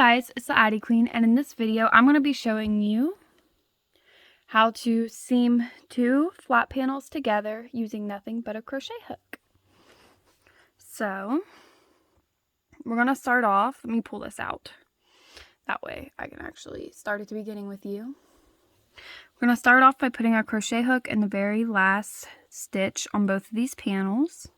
guys, it's the Addie Queen, and in this video I'm going to be showing you how to seam 2 flat panels together using nothing but a crochet hook. So we're going to start off, let me pull this out, that way I can actually start at the beginning with you. We're going to start off by putting our crochet hook in the very last stitch on both of these panels.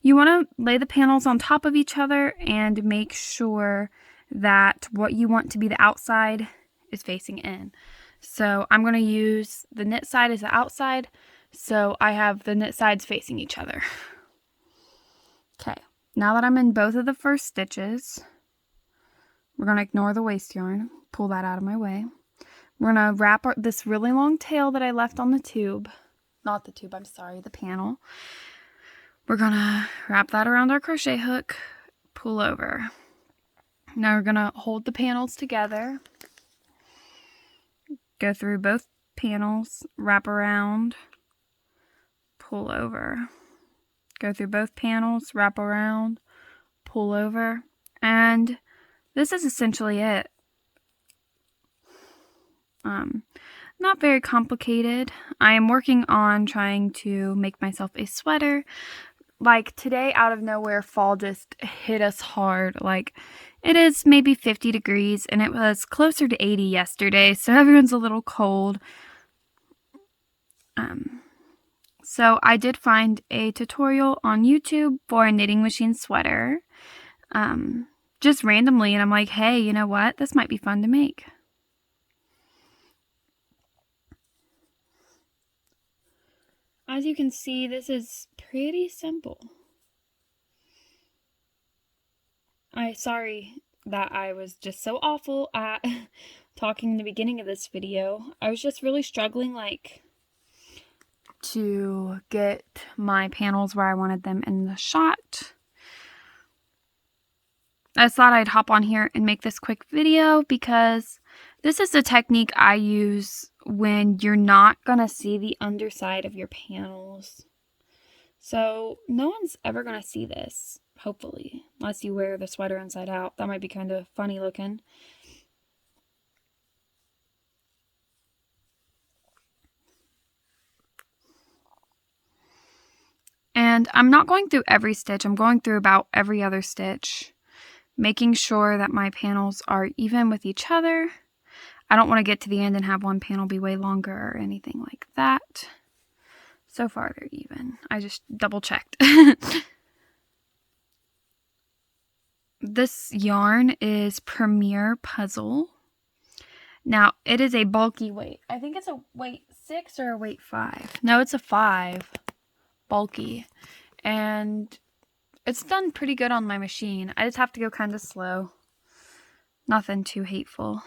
You want to lay the panels on top of each other and make sure that what you want to be the outside is facing in. So I'm going to use the knit side as the outside, so I have the knit sides facing each other. Okay, now that I'm in both of the first stitches, we're going to ignore the waste yarn, pull that out of my way. We're going to wrap this really long tail that I left on the tube, not the tube, I'm sorry, the panel. We're going to wrap that around our crochet hook, pull over. Now we're going to hold the panels together, go through both panels, wrap around, pull over. Go through both panels, wrap around, pull over, and this is essentially it. Not very complicated. I am working on trying to make myself a sweater. Like today, out of nowhere, fall just hit us hard. Like it is maybe 50 degrees and it was closer to 80 yesterday, so everyone's a little cold. So I did find a tutorial on YouTube for a knitting machine sweater, just randomly, and I'm like, hey, you know what? This might be fun to make. As you can see, this is pretty simple. Sorry that I was just so awful at talking in the beginning of this video. I was just really struggling, to get my panels where I wanted them in the shot. I just thought I'd hop on here and make this quick video because this is the technique I use when you're not gonna see the underside of your panels. So no one's ever gonna see this, hopefully, unless you wear the sweater inside out. That might be kind of funny looking. And I'm not going through every stitch, I'm going through about every other stitch, making sure that my panels are even with each other. I don't want to get to the end and have one panel be way longer or anything like that. So far they're even. I just double checked. This yarn is Premier Puzzle. Now, it is a bulky weight. I think it's a weight 6 or a weight 5. No, it's a 5. Bulky. And it's done pretty good on my machine. I just have to go kind of slow. Nothing too hateful.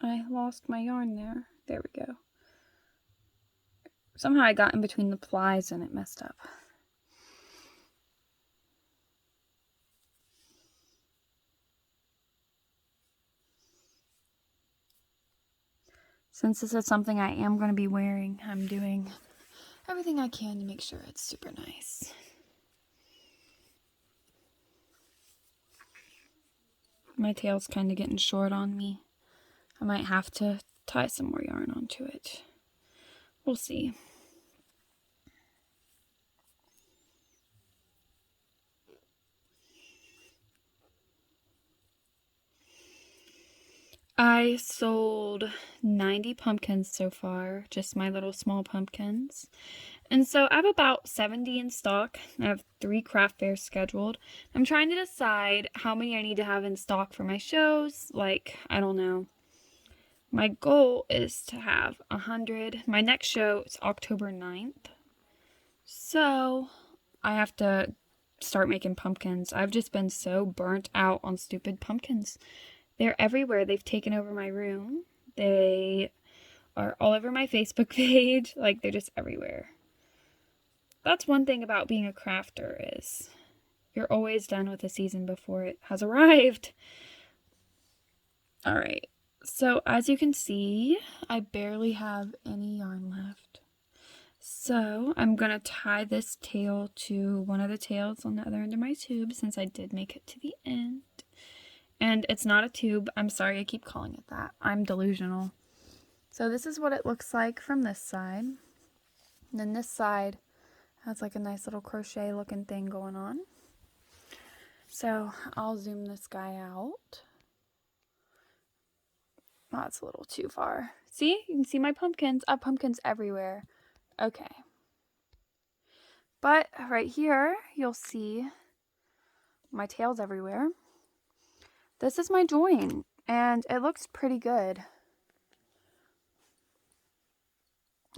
I lost my yarn there. There we go. Somehow I got in between the plies and it messed up. Since this is something I am going to be wearing, I'm doing everything I can to make sure it's super nice. My tail's kind of getting short on me. I might have to tie some more yarn onto it. We'll see. I sold 90 pumpkins so far, just my little small pumpkins. And so I have about 70 in stock. I have 3 craft fairs scheduled. I'm trying to decide how many I need to have in stock for my shows. I don't know. My goal is to have 100. My next show is October 9th. So I have to start making pumpkins. I've just been so burnt out on stupid pumpkins. They're everywhere. They've taken over my room. They are all over my Facebook page. They're just everywhere. That's one thing about being a crafter is you're always done with the season before it has arrived. Alright, so as you can see, I barely have any yarn left. So I'm going to tie this tail to one of the tails on the other end of my tube since I did make it to the end. And it's not a tube. I'm sorry I keep calling it that. I'm delusional. So this is what it looks like from this side. And then this side has like a nice little crochet looking thing going on. So I'll zoom this guy out. Oh, it's a little too far. See? You can see my pumpkins. I have pumpkins everywhere. Okay. But right here, you'll see my tails everywhere. This is my join, and it looks pretty good.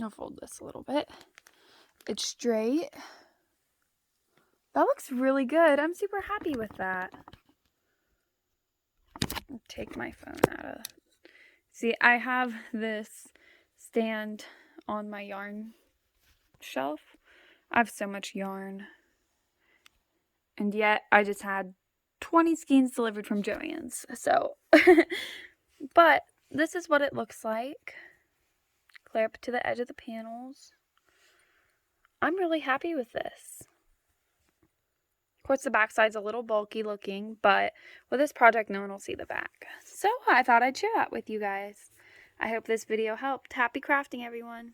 I'll fold this a little bit. It's straight. That looks really good. I'm super happy with that. I'll take my phone out of... See, I have this stand on my yarn shelf. I have so much yarn. And yet, I just had 20 skeins delivered from Joann's. So, but this is what it looks like. Clear up to the edge of the panels. I'm really happy with this. Of course, the back side's a little bulky looking, but with this project, no one will see the back. So I thought I'd share that with you guys. I hope this video helped. Happy crafting, everyone.